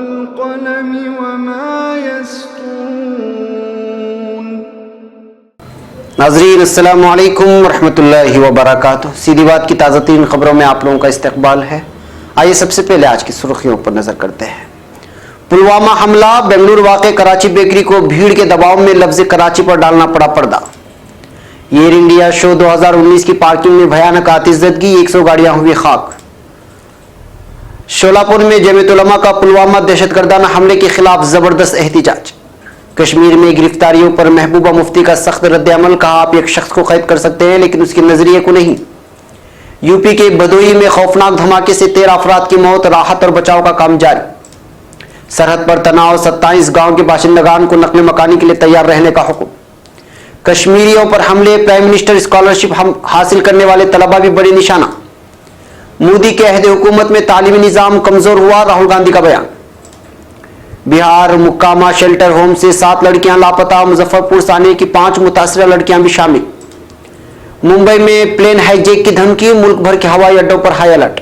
वल्क़लमि वमा यस्तूरून। नाज़रीन अस्सलामु अलैकुम रहमतुल्लाहि व बरकातुहू। सीधी बात की ताज़ा तीन खबरों में आप लोगों का इस्तकबाल है। आइए सबसे पहले आज की सुर्खियों पर नजर करते हैं। पुलवामा हमला, बेंगलुरु वाक़े कराची बेकरी को भीड़ के दबाव में लफ्ज़ कराची पर डालना पड़ा पर्दा। एयर इंडिया शो 2019 की पार्किंग में भयानक आतिशज़दगी, 100 गाड़ियां हुई खाक। शोलापुर में जमीयत उलमा का पुलवामा दहशतगर्दाना हमले के खिलाफ जबरदस्त एहतिजाज। कश्मीर में गिरफ्तारियों पर महबूबा मुफ्ती का सख्त रद्द-ए-अमल, कहा आप एक शख्स को कैद कर सकते हैं लेकिन उसके नजरिए को नहीं। यूपी के भदोही में खौफनाक धमाके से 13 अफराद की मौत, राहत और बचाव का काम जारी। सरहद पर तनाव, 27 गांव के बाशिंदगान को नकल मकानी के लिए तैयार रहने का हुक्म। कश्मीरियों पर हमले, प्राइम मिनिस्टर स्कॉलरशिप हासिल करने वाले तलबा भी बड़े निशाना। मोदी के अहद हुकूमत में तालीमी निजाम कमजोर हुआ, राहुल गांधी का बयान। बिहार मुक्कामा शेल्टर होम से 7 लड़कियां लापता, मुजफ्फरपुर से आने की 5 मुतासरा लड़कियां भी शामिल। मुंबई में प्लेन हाईजैक की धमकी, मुल्क भर के हवाई अड्डों पर हाई अलर्ट।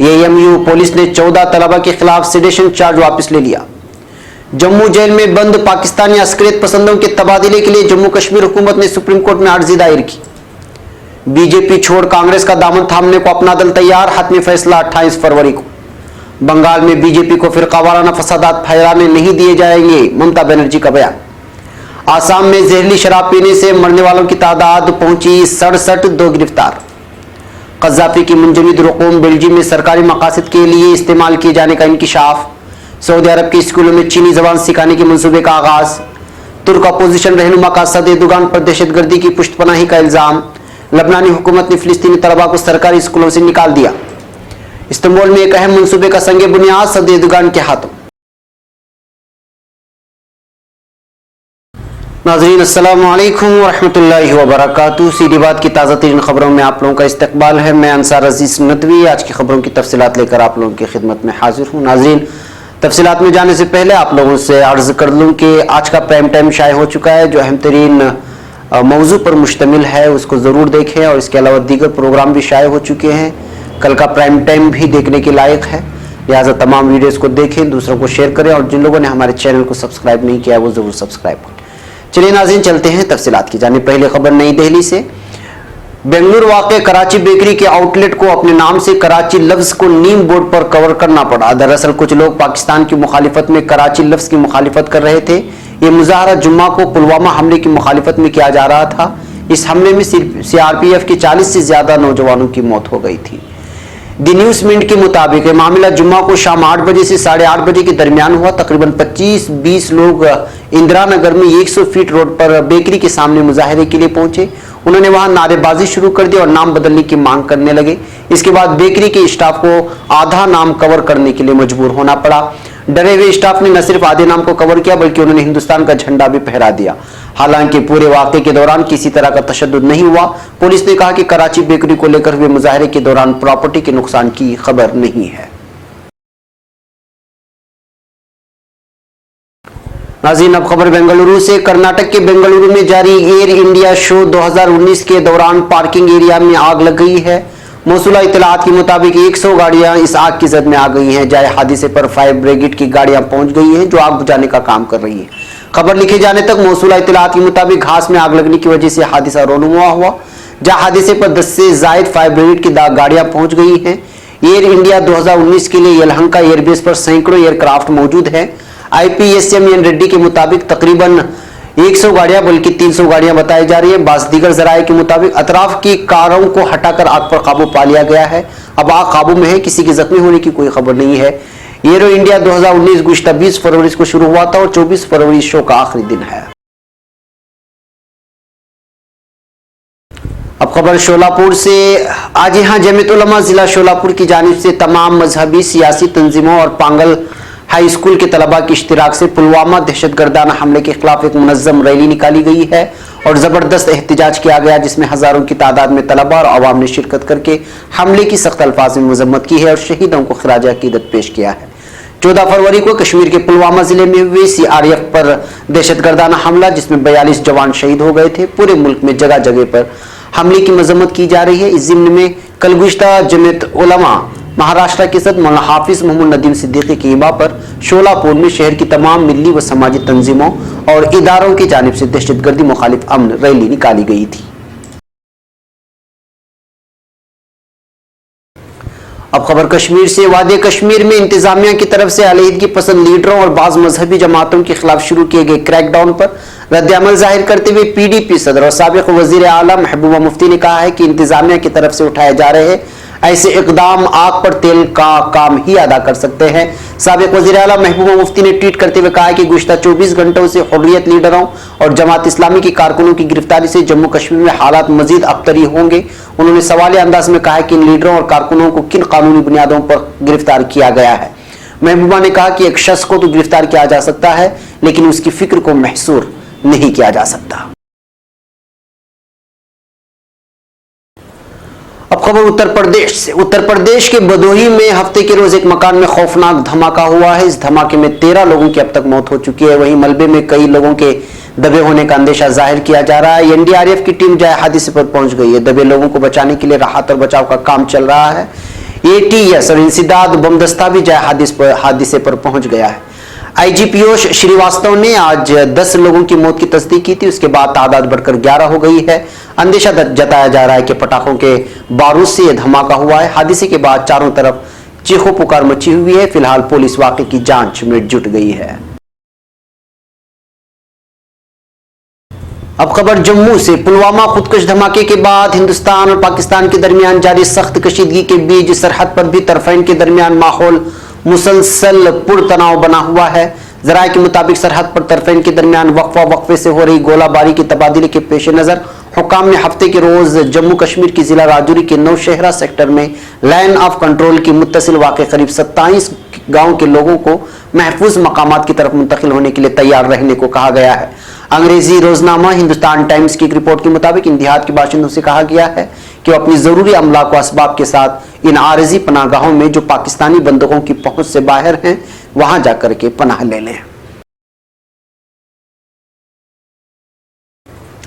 एएमयू पुलिस ने 14 तलबा के खिलाफ सेडेशन चार्ज वापस ले लिया। जम्मू जेल में बंद पाकिस्तानी अस्करियत पसंदों के तबादले के लिए जम्मू कश्मीर हुकूमत ने सुप्रीम कोर्ट में अर्जी दायर की। बीजेपी छोड़ कांग्रेस का दामन थामने को अपना दल तैयार, हतमी फैसला 28 फरवरी को। बंगाल में बीजेपी को फिरकावाराना फसादात फैलाने नहीं दिए जाएंगे, ममता बनर्जी का बयान। आसाम में जहरीली शराब पीने से मरने वालों की तादाद पहुंची 67, 2 गिरफ्तार। कज़ाफी की मुंजमद रकूम बेल्जियम में सरकारी मकासद के लिए इस्तेमाल किए जाने का इंकिशाफ। सऊदी अरब के स्कूलों में चीनी जबान सिखाने के मंसूबे का आगाज। तुर्क अपोजिशन रहनुमा का सद-ए-दुगान पर दहशतगर्दी की पुष्टपनाही का इल्जाम। लबनानी हुकूमत ने फिलिस्तीनी तलबा को सरकारी स्कूलों से निकाल दिया। इस्तांबुल में एक अहम मंसूबे का संगे बुनियाद सद-ए-दुगान के हाथों। नाज़रीन अस्सलामु अलैकुम व रहमतुल्लाहि व बरकातुहू। सीधी बात की ताज़ा तरीन खबरों में आप लोगों का इस्तकबाल है। मैं अंसार अजीज नदवी आज की खबरों की तफसीलात लेकर आप लोगों की खिदमत में हाजिर हूँ। नाज़रीन, तफसीलात में जाने से पहले आप लोगों से अर्ज कर लूँ कि आज का प्राइम टाइम शाये हो चुका है, जो अहम तरीन मौजू पर मुश्तमिल है, उसको ज़रूर देखें। और इसके अलावा दीगर प्रोग्राम भी शाये हो चुके हैं। कल का प्राइम टाइम भी देखने के लायक है, लिहाजा तमाम वीडियोज़ को देखें, दूसरों को शेयर करें और जिन लोगों ने हमारे चैनल को सब्सक्राइब नहीं किया वो ज़रूर सब्सक्राइब करें। चलिए नाज़रीन, चलते हैं तफसीलात की जाने। पहले खबर नई दिल्ली से। बेंगलुरु वाक़े कराची बेकरी के आउटलेट को अपने नाम से कराची लफ्ज़ को नीम बोर्ड पर कवर करना पड़ा। दरअसल कुछ लोग पाकिस्तान की मुखालिफत में कराची लफ्ज़ की मुखालिफत कर रहे थे। ये मुजाहरा जुम्मा को पुलवामा हमले की मुखालिफत में किया जा रहा था। इस हमले में सीआरपीएफ के 40 से ज्यादा नौजवानों की मौत हो गई थी। दी न्यूज़ मिनट के मुताबिक मामला जुम्मा को शाम 8 बजे से 8:30 बजे के दरमियान हुआ। तकरीबन 25-20 लोग इंदिरा नगर में 100 फीट रोड पर बेकरी के सामने मुजाहरे के लिए पहुंचे। उन्होंने वहां नारेबाजी शुरू कर दी और नाम बदलने की मांग करने लगे। इसके बाद बेकरी के स्टाफ को आधा नाम कवर करने के लिए मजबूर होना पड़ा। डरे हुए स्टाफ ने न सिर्फ आधे नाम को कवर किया बल्कि उन्होंने हिंदुस्तान का झंडा भी फहरा दिया। हालांकि पूरे वाक़े के दौरान किसी तरह का तशद्दुद नहीं हुआ। पुलिस ने कहा कि कराची बेकरी को लेकर हुए मुजाहरे के दौरान प्रॉपर्टी के नुकसान की खबर नहीं है। नाज़रीन, अब खबर बेंगलुरु से। कर्नाटक के बेंगलुरु में जारी एयर इंडिया शो 2019 के दौरान पार्किंग एरिया में आग लग गई है। मौसूला इत्तलात के मुताबिक 100 गाड़ियां इस आग की जद में आ गई हैं। जाए हादसे पर फायर ब्रिगेड की गाड़ियां पहुंच गई हैं जो आग बुझाने का काम कर रही है। खबर लिखे जाने तक मौसूला इत्तलात के मुताबिक घास में आग लगने की वजह से हादसा रोनुमा हुआ। जहां हादसे पर 10 से जायद फायर ब्रिगेड की गाड़ियां पहुंच गई हैं। एयर इंडिया 2019 के लिए यलहंका एयरबेस पर सैकड़ों एयरक्राफ्ट मौजूद हैं। IPSM रेड्डी के मुताबिक तकरीबन 100 गाड़ियां बल्कि 300 गाड़ियां बताई जा रही है। बास दीगर जराये के मुताबिक अतराफ की कारों को हटाकर आग पर काबू पा लिया गया है। अब आग काबू में है, किसी के जख्मी होने की कोई खबर नहीं है। एरो इंडिया 2019 गुज़िश्ता 20 फरवरी को शुरू हुआ था और 24 फरवरी शो का आखिरी दिन है। अब खबर शोलापुर से। आज यहां जमीयत उलमा जिला शोलापुर की जानिब से तमाम मजहबी सियासी तंजीमों और पांगल हाई स्कूल के तलबा की इश्तिराक से पुलवामा दहशतगर्दाना हमले के खिलाफ एक मुनज़्ज़म रैली निकाली गई है और ज़बरदस्त एहतजाज किया गया, जिसमें हज़ारों की तादाद में तलबा और अवाम ने शिरकत करके हमले की सख्त अल्फाज में मजम्मत की है और शहीदों को खिराज अकीदत पेश किया है। 14 फरवरी को कश्मीर के पुलवामा जिले में हुए CRF पर दहशतगर्दाना हमला, जिसमें 42 जवान शहीद हो गए थे। पूरे मुल्क में जगह जगह पर हमले की मजम्मत की जा रही है। इस ज़िम्न में कल गुज़िश्ता जमीयत उलमा महाराष्ट्र के सदर मौलाना हाफिज मोहम्मद नदीम सिद्दीकी की हिमा पर शोलापुर में शहर की तमाम मिली व समाजी तंजीमों और इदारों की जानिब से दहशतगर्दी मुखालिफ अमन रैली निकाली गई थी। अब खबर कश्मीर से। वादी कश्मीर में इंतजामिया की तरफ से अलहदगी पसंद लीडरों और बाज मजहबी जमातों के खिलाफ शुरू किए गए क्रैकडाउन पर रद्द-ए-अमल जाहिर करते हुए पीडीपी सदर और साबिक वजीर आला महबूबा मुफ्ती ने कहा है कि इंतजामिया की तरफ से उठाए जा रहे ऐसे इकदाम आग पर तेल का काम ही अदा कर सकते हैं। साबिक वजीर आला महबूबा मुफ्ती ने ट्वीट करते हुए कहा कि गुज़श्ता 24 घंटों से हुर्रियत लीडरों और जमात इस्लामी की कारकुनों की गिरफ्तारी से जम्मू कश्मीर में हालात मजीद अबतरी होंगे। उन्होंने सवालिया अंदाज में कहा कि इन लीडरों और कारकुनों को किन कानूनी बुनियादों पर गिरफ्तार किया गया है। महबूबा ने कहा कि एक शख्स को तो गिरफ्तार किया जा सकता है, लेकिन उसकी फिक्र को महसूर नहीं किया जा सकता। अब खबर उत्तर प्रदेश से। उत्तर प्रदेश के भदोही में हफ्ते के रोज एक मकान में खौफनाक धमाका हुआ है। इस धमाके में 13 लोगों की अब तक मौत हो चुकी है। वहीं मलबे में कई लोगों के दबे होने का अंदेशा जाहिर किया जा रहा है। एनडीआरएफ की टीम जाए हादसे पर पहुंच गई है। दबे लोगों को बचाने के लिए राहत और बचाव का काम चल रहा है। एटीएस और इंसदाद बम दस्ता भी जाए हादसे पर पहुंच गया है। आईजी पीयूष श्रीवास्तव ने आज 10 लोगों की मौत की तस्दीक की थी। उसके बाद तादाद बढ़कर 11 हो गई है। अंदेशा जताया जा रहा है कि पटाखों के बारूद से यह धमाका हुआ है। हादसे के बाद चारों तरफ चीखों पुकार मची हुई है। फिलहाल पुलिस वाकई की जांच में जुट गई है। अब खबर जम्मू से। पुलवामा खुदकुश धमाके के बाद हिंदुस्तान और पाकिस्तान के दरमियान जारी सख्त कशीदगी के बीच सरहद पर भी तरफैन के दरमियान माहौल मुसलसल पुरतनाव बना हुआ है। जराये के मुताबिक सरहद पर तरफैन के दरमियान वक्फे से हो रही गोलाबारी के तबादले के पेश नजर हुक्काम ने हफ्ते के रोज जम्मू कश्मीर की जिला राजौरी के नौशहरा सेक्टर में लाइन ऑफ कंट्रोल की मुत्तसिल वाक़े करीब 27 गांव के लोगों को महफूज मकामात की तरफ मुंतकिल होने के लिए तैयार रहने को कहा गया है। अंग्रेजी रोजनामा हिंदुस्तान टाइम्स की एक रिपोर्ट के मुताबिक इन देहात के बाशिंदों से कहा गया है कि वो अपनी जरूरी अमला को असबाब के साथ इन आरजी पनाहगाहों में जो पाकिस्तानी बंदूकों की पहुंच से बाहर हैं वहां जाकर के पनाह ले लें।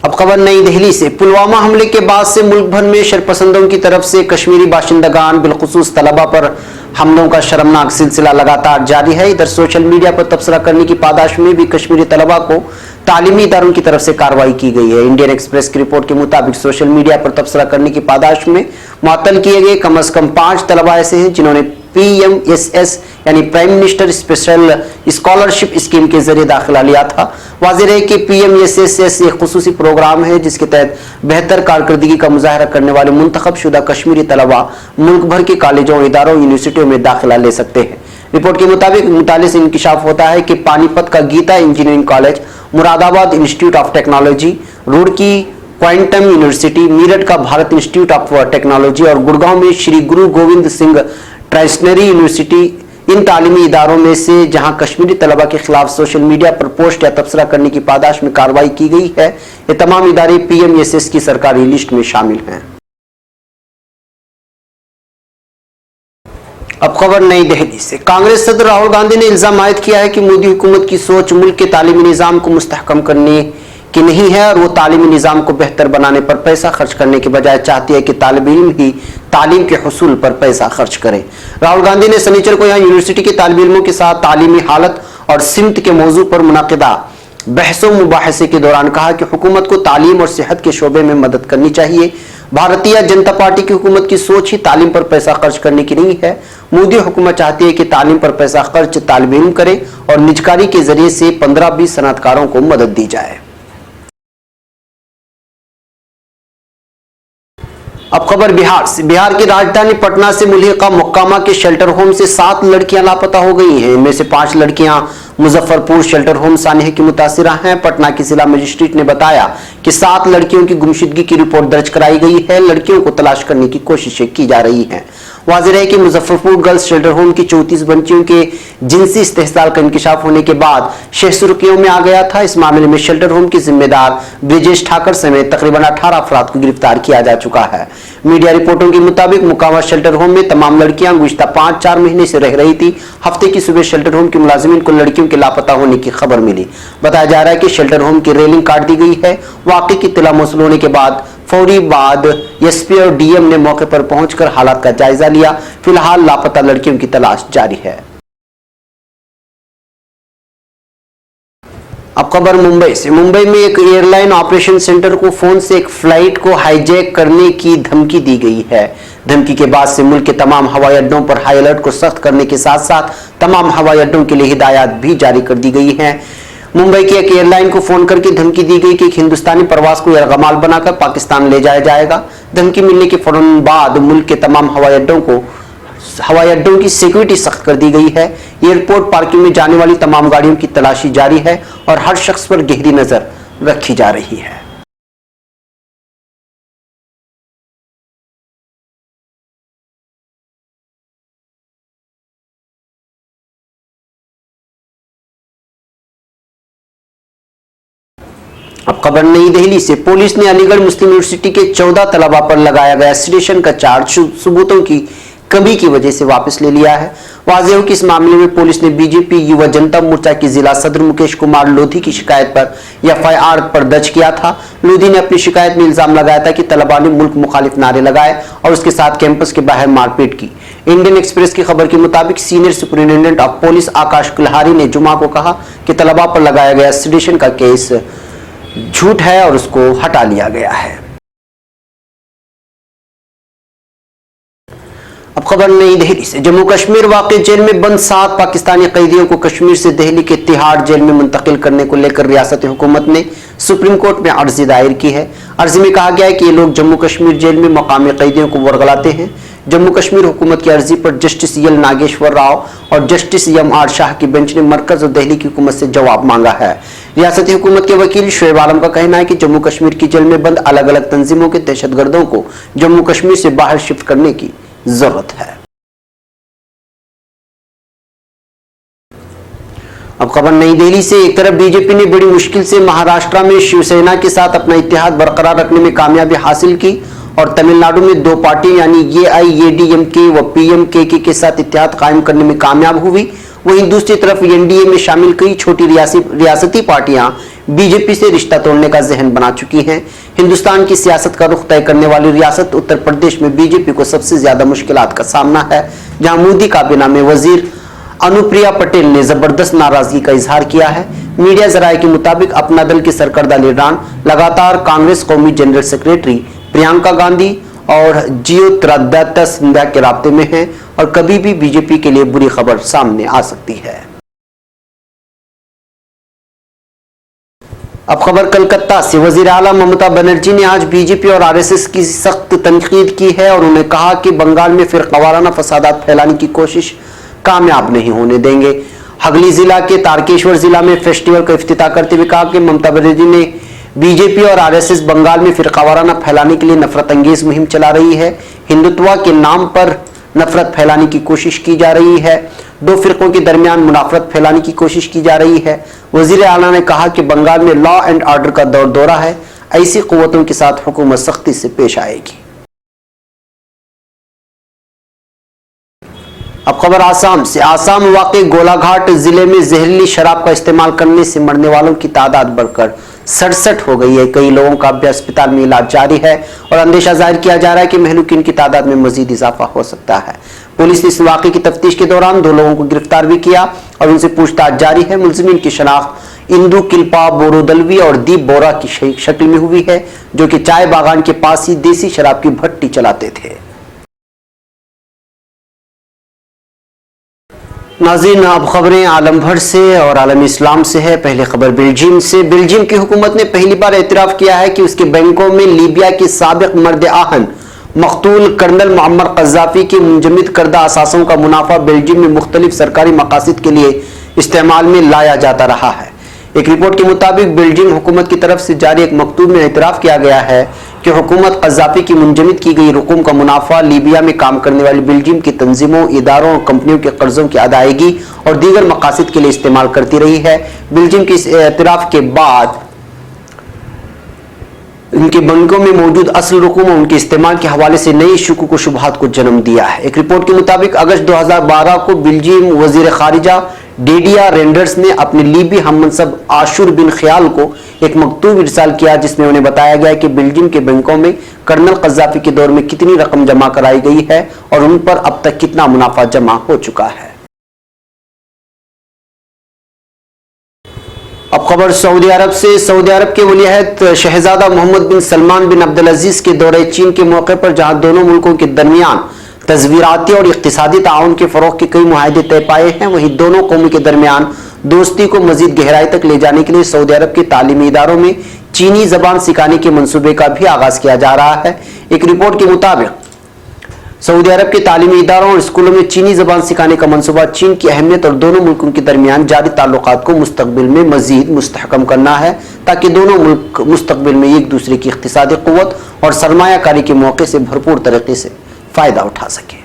अब खबर नई दिल्ली से। पुलवामा हमले के बाद से मुल्क भर में शरपसंदों की तरफ से कश्मीरी बाशिंदगान बिलखुसूस तलबा पर हमलों का शर्मनाक सिलसिला लगातार जारी है। इधर सोशल मीडिया पर तबसरा करने की पादाश में भी कश्मीरी तलबा को तालीमी इदारों की तरफ से कार्रवाई की गई है। इंडियन एक्सप्रेस की रिपोर्ट के मुताबिक सोशल मीडिया पर तबसरा करने की पादाश में मुअत्तल किए गए कम अज कम 5 तलबा ऐसे हैं जिन्होंने PMSS यानी prime minister special scholarship scheme के जरिए दाखिला लिया था। वाज़ेह है कि PMSS एक खुसूसी प्रोग्राम है जिसके तहत बेहतर कारकर्दगी का मुजाहरा करने वाले मुंतखब शुदा कश्मीरी तलबा मुल्क भर के कॉलेजों, इदारों, यूनिवर्सिटियों में दाखिला ले सकते हैं। रिपोर्ट के मुताबिक मुताले से इंकिशाफ होता है कि पानीपत का Geeta engineering college, Moradabad institute of technology, Roorkee quantum university, Meerut का भारत इंस्टीट्यूट ऑफ टेक्नोलॉजी और गुड़गांव में श्री गुरु गोविंद सिंह ट्राइस्टनरी यूनिवर्सिटी इन तालीमी इदारों में से जहां कश्मीरी तलबा के खिलाफ सोशल मीडिया पर पोस्ट या तबसरा करने की पादाश में कार्रवाई की गई है। ये तमाम इदारे PMSS की सरकारी लिस्ट में शामिल हैं। अब खबर नई दिल्ली से। कांग्रेस सदर राहुल गांधी ने इल्जाम आयद किया है कि मोदी हुकूमत की सोच मुल्क के तालीमी निजाम को मुस्तहकम करने की नहीं है और वो तालीमी निजाम को बेहतर बनाने पर पैसा खर्च करने के बजाय चाहती है कि तालिब इल्म ही तालीम के हुसूल पर पैसा खर्च करे। राहुल गांधी ने शनिचर को यहाँ यूनिवर्सिटी के तालिब इल्मों के साथ तालीमी हालत और सिमत के मौजू पर मुनाकिदा बहसों मुबाहसे के दौरान कहा कि हुकूमत को तालीम और सेहत के शोबे में मदद करनी चाहिए। भारतीय जनता पार्टी की हुकूमत की सोच ही तालीम पर पैसा खर्च करने की नहीं है। मोदी हुकूमत चाहती है कि तालीम पर पैसा खर्च तालिब इल्म करे और निजकारी के जरिए से 15-20 सनअतकारों को मदद दी जाए। अब खबर बिहार से। बिहार की राजधानी पटना से मुल्हिका मोकामा के शेल्टर होम से 7 लड़कियां लापता हो गई हैं। इनमें से 5 लड़कियां मुजफ्फरपुर शेल्टर होम सानिया की मुतासिरा हैं। पटना की जिला मजिस्ट्रेट ने बताया कि 7 लड़कियों की गुमशुदगी की रिपोर्ट दर्ज कराई गई है। लड़कियों को तलाश करने की कोशिशें की जा रही हैं। वाज़ेह है कि मुजफ्फरपुर गर्ल्स शेल्टर होम की 34 बच्चियों के जिनसी इस्तेहसाल का इंकिशाफ होने के बाद शह सुर्खियों में आ गया था। इस मामले में शेल्टर होम के जिम्मेदार ब्रिजेश ठाकर समेत तकरीबन 18 अफराद को गिरफ्तार किया जा चुका है। मीडिया रिपोर्टों के मुताबिक मुकामा शेल्टर होम में तमाम लड़कियां गुज़िश्ता 5-4 महीने से रह रही थी। हफ्ते की सुबह शेल्टर होम के मुलाजिमीन को लड़कियों के लापता होने की खबर मिली। बताया जा रहा है कि शेल्टर होम की रेलिंग काट दी गई है। वाकई की इत्तला मौसूल होने के बाद फौरी बाद एसपी और डीएम ने मौके पर पहुंचकर हालात का जायजा लिया। फिलहाल लापता लड़कियों की तलाश जारी है। अब खबर मुंबई से। मुंबई में एक एयरलाइन ऑपरेशन सेंटर को फोन से एक फ्लाइट को हाईजैक करने की धमकी दी गई है। धमकी के बाद से मुल्क के तमाम हवाई अड्डों पर हाई अलर्ट को सख्त करने के साथ साथ तमाम हवाई अड्डों के लिए हिदायत भी जारी कर दी गई है। मुंबई की एक एयरलाइन को फोन करके धमकी दी गई कि एक हिंदुस्तानी प्रवास को यरगमाल बनाकर पाकिस्तान ले जाया जाएगा। धमकी मिलने के फौरन बाद मुल्क के तमाम हवाई अड्डों की सिक्योरिटी सख्त कर दी गई है। एयरपोर्ट पार्किंग में जाने वाली तमाम गाड़ियों की तलाशी जारी है और हर शख्स पर गहरी नजर रखी जा रही है। अब खबर नई दिल्ली से। पुलिस ने अलीगढ़ मुस्लिम यूनिवर्सिटी के 14 तलबा पर लगाया गया सेडेशन का चार्ज सबूतों की कमी की वजह से वापस ले लिया है। वाज़ेह हो कि इस मामले में पुलिस ने बीजेपी युवा जनता मोर्चा के जिला सदर मुकेश कुमार लोधी की शिकायत पर एफआईआर पर दर्ज किया था। लोधी ने अपनी शिकायत में इल्जाम लगाया था कि तलबा ने मुल्क मुखालिफ नारे लगाए और उसके साथ कैंपस के बाहर मारपीट की। इंडियन एक्सप्रेस की खबर के मुताबिक सीनियर सुपरिटेंडेंट ऑफ पुलिस आकाश कुल्हारी ने जुमा को कहा कि तलबा पर लगाया गया सेडेशन का केस झूठ है और उसको हटा लिया गया है। अब खबर नई दिल्ली से। जम्मू कश्मीर वाक़ई जेल में बंद 7 पाकिस्तानी कैदियों को कश्मीर से दिल्ली के तिहाड़ जेल में मुंतकिल करने को लेकर रियासती हुकूमत ने सुप्रीम कोर्ट में अर्जी दायर की है। अर्जी में कहा गया है कि ये लोग जम्मू कश्मीर जेल में मकामी कैदियों को वरगलाते हैं। जम्मू कश्मीर हुकूमत की अर्जी पर जस्टिस एल नागेश्वर राव और जस्टिस एम.आर. शाह की बेंच ने मरकज और दिल्ली की हुकूमत से जवाब मांगा है। रियासती हुकूमत के वकील शुएब आलम का कहना है कि जम्मू कश्मीर की जेल में बंद अलग अलग तंजीमों के दहशतगर्दों को जम्मू कश्मीर से बाहर शिफ्ट करने की जरूरत है। अब खबर नई दिल्ली से। एक तरफ बीजेपी ने बड़ी मुश्किल से महाराष्ट्र में शिवसेना के साथ अपना इत्तेहाद बरकरार रखने में कामयाबी हासिल की और तमिलनाडु में 2 पार्टी यानी एआईएडीएमके व पीएमके के साथ इत्तेहाद कायम करने में कामयाब हुई। वहीं दूसरी तरफ एनडीए में शामिल कई छोटी रियासती पार्टियां बीजेपी से रिश्ता तोड़ने का जहन बना चुकी हैं। हिंदुस्तान की सियासत का रुख तय करने वाली रियासत उत्तर प्रदेश में बीजेपी को सबसे ज्यादा मुश्किलात का सामना है, जहां मोदी काबीना में वजीर अनुप्रिया पटेल ने जबरदस्त नाराजगी का इजहार किया है। मीडिया जराये के मुताबिक अपना दल के सरकर्दा लीडरान लगातार कांग्रेस कौमी जनरल सेक्रेटरी प्रियंका गांधी और ज्योतिरादित्य सिंधिया के राब्ते में हैं और कभी भी बीजेपी के लिए बुरी खबर सामने आ सकती है। अब खबर कलकत्ता से। वजीर आला ममता बनर्जी ने आज बीजेपी और आरएसएस की सख्त तनकीद की है और उन्होंने कहा कि बंगाल में फिरकावाराना फसादात फैलाने की कोशिश कामयाब नहीं होने देंगे। हगली जिला के तारकेश्वर जिला में फेस्टिवल का इफ्तिताह करते हुए कहा कि ममता बनर्जी ने बीजेपी और आरएसएस बंगाल में फिरकावाराना फैलाने के लिए नफरत अंगेज मुहिम चला रही है। हिंदुत्व के नाम पर नफरत फैलाने की कोशिश की जा रही है। 2 फिरकों के दरमियान मुनाफरत फैलाने की कोशिश की जा रही है। वजीर आला ने कहा कि बंगाल में लॉ एंड ऑर्डर का दौर दौरा है। ऐसी कुव्वतों के साथ हुकूमत सख्ती से पेश आएगी। अब खबर आसाम से। आसाम वाक़ई गोलाघाट जिले में जहरीली शराब का इस्तेमाल करने से मरने वालों की तादाद बढ़कर 67 हो गई है। कई लोगों का अभी अस्पताल में इलाज जारी है और अंदेशा जाहिर किया जा रहा है कि महलूकीन की तादाद में मजीद इजाफा हो सकता है। पुलिस ने इस वाक़े की तफ्तीश के दौरान 2 लोगों को गिरफ्तार भी किया और उनसे पूछताछ जारी है। मुलजिमीन की शनाख्त इंदू किल्पा बोरोदलवी और दीप बोरा की शक्ल में हुई है, जो कि चाय बागान के पास ही देसी शराब की भट्टी चलाते थे। नाज़रीन, अब खबरें आलम भर से और आलम इस्लाम से है। पहले खबर बेल्जियम से। बेल्जियम की हुकूमत ने पहली बार एतराफ़ किया है कि उसके बैंकों में लीबिया के साबिक मर्द आहन मकतूल कर्नल मुअम्मर क़ज़्ज़ाफ़ी के मुंजमद करदा असासों का मुनाफा बेल्जियम में मुख्तलिफ सरकारी मकासद के लिए इस्तेमाल में लाया जाता रहा है। एक रिपोर्ट के मुताबिक बेल्जियम हुकूमत की तरफ से जारी एक मकतूब में एतराफ़ किया गया है कि हुकूमत क़ज़्ज़ाफ़ी की मुंजमद की गई रकूम का मुनाफा लीबिया में काम करने वाली बेल्जियम की तंजीमों, इदारों और कंपनियों के कर्जों की अदायगी और दीगर मकासद के लिए इस्तेमाल करती रही है। बेल्जियम के इस एतराफ़ के बाद उनके बैंकों में मौजूद असल रकूम और उनके इस्तेमाल के हवाले से नई शुकूक व शुबहात को जन्म दिया है। एक रिपोर्ट के मुताबिक अगस्त 2012 को बेल्जियम वजीर खारिजा डेडिया रेंडर्स ने अपने लीबी हममनसब आशुर बिन ख्याल को एक मकतूब इरसाल किया, जिसमें उन्हें बताया गया कि बेल्जियम के बैंकों में कर्नल कज़ाफी के दौर में कितनी रकम जमा कराई गई है और उन पर अब तक कितना मुनाफा जमा हो चुका है। अब खबर सऊदी अरब से। सऊदी अरब के वलीअहद शहजादा मोहम्मद बिन सलमान बिन अब्दुल अजीज के दौरे चीन के मौके पर जहां दोनों मुल्कों के दरमियान तस्वीराती और इक्तिसादी ताउन के फरोग के कई मुआहदे तय पाए हैं, वहीं दोनों कौमों के दरमियान दोस्ती को मजीद गहराई तक ले जाने के लिए सऊदी अरब के तालीमी इदारों में चीनी जबान सिखाने के मंसूबे का भी आगाज किया जा रहा है। एक रिपोर्ट के मुताबिक सऊदी अरब के तालीमी इदारों और स्कूलों में चीनी जबान सिखाने का मंसूबा चीन की अहमियत और दोनों मुल्कों के दरमियान जारी ताल्लुकात को मुस्तकबिल में मजीद मुस्तहकम करना है, ताकि दोनों मुल्क मुस्तकबिल में एक दूसरे की इक्तिसादी कुव्वत और सरमायाकारी के मौके से भरपूर तरीके से फायदा उठा सके।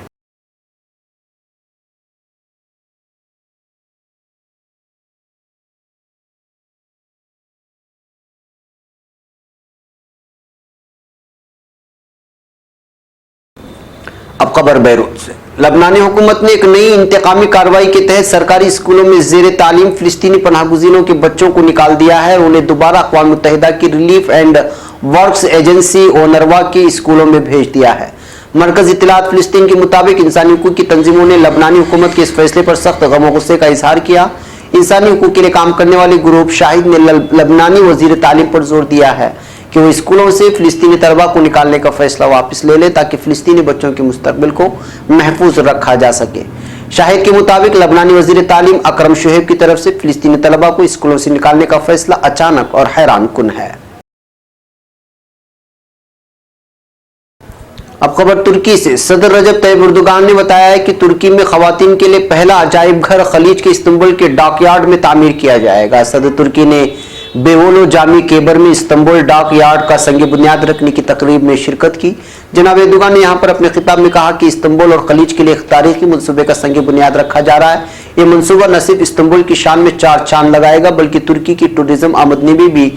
अब खबर बैरूत से। लबनानी हुकूमत ने एक नई इंतकामी कार्रवाई के तहत सरकारी स्कूलों में जेर तालीम फिलिस्तीनी पनाहगुज़ीनों के बच्चों को निकाल दिया है और उन्हें दोबारा अक़वाम मुत्तहिदा की रिलीफ एंड वर्क्स एजेंसी ओनरवा के स्कूलों में भेज दिया है। मरकज़ इत्तलात फिलिस्तीन के मुताबिक इंसानी हुकूक की तंजीमों ने लबनानी हुकूमत के इस फैसले पर सख्त गम और गुस्से का इजहार किया। इंसानी हुकूक के लिए काम करने वाले ग्रुप शाहिद ने लबनानी वजीर तालीम पर जोर दिया है कि वो स्कूलों से फिलिस्तीनी तलबा को निकालने का फैसला वापस ले ले, ताकि फिलिस्तीनी बच्चों के मुस्तकबिल को महफूज रखा जा सके। शाहिद के मुताबिक लबनानी वजीर तालीम अकरम शुएब की तरफ से फिलिस्तीनी तलबा को स्कूलों से निकालने का फैसला अचानक और हैरान कुन है। अब खबर तुर्की से। सदर रजब तैयब एर्दोगान ने बताया है कि तुर्की में खवातीन के लिए पहला अजायब घर खलीज के इस्तांबुल के डॉकयार्ड में तामीर किया जाएगा। सदर तुर्की ने बेवोलो जामी केबर में इस्तांबुल डॉक यार्ड का संग बुनियाद रखने की तकरीब में शिरकत की। जनाब एर्दोगान ने यहाँ पर अपने खिताब में कहा कि इस्तांबुल और खलीज के लिए एक तारीखी मनसूबे का संग बुनियाद रखा जा रहा है। ये मनसूबा न सिर्फ इस्तांबुल की शान में चार चांद लगाएगा, बल्कि तुर्की की टूरिज्म आमदनी में भी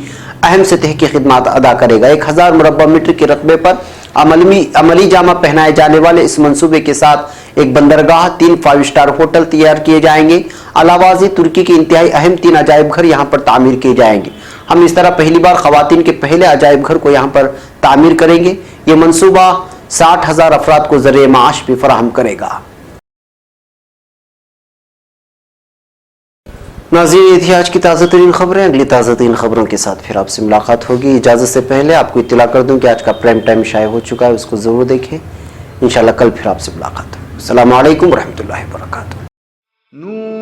अहम सतह की खिदमत अदा करेगा। 1000 मुरब्बा मीटर के रकबे पर अमली जामा पहनाए जाने वाले इस मंसूबे के साथ एक बंदरगाह, 3 5 स्टार होटल तैयार किए जाएंगे। अलावाजी तुर्की के इंतहाई अहम 3 अजायब घर यहाँ पर तामीर किए जाएंगे। हम इस तरह पहली बार खवातीन के पहले अजायब घर को यहाँ पर तामीर करेंगे। ये मंसूबा 60,000 अफराद को ज़रिए माश भी फराहम करेगा। नाज़रीन, ये थी आज की ताज़ा तरीन खबरें। अगली ताज़ा तरीन खबरों के साथ फिर आपसे मुलाकात होगी। इजाज़त से पहले आपको इत्तला कर दूं कि आज का प्राइम टाइम शाये हो चुका है, उसको ज़रूर देखें। इंशाल्लाह कल फिर आपसे मुलाकात होगी। अस्सलामु अलैकुम रहमतुल्लाहि व बरकातुहू।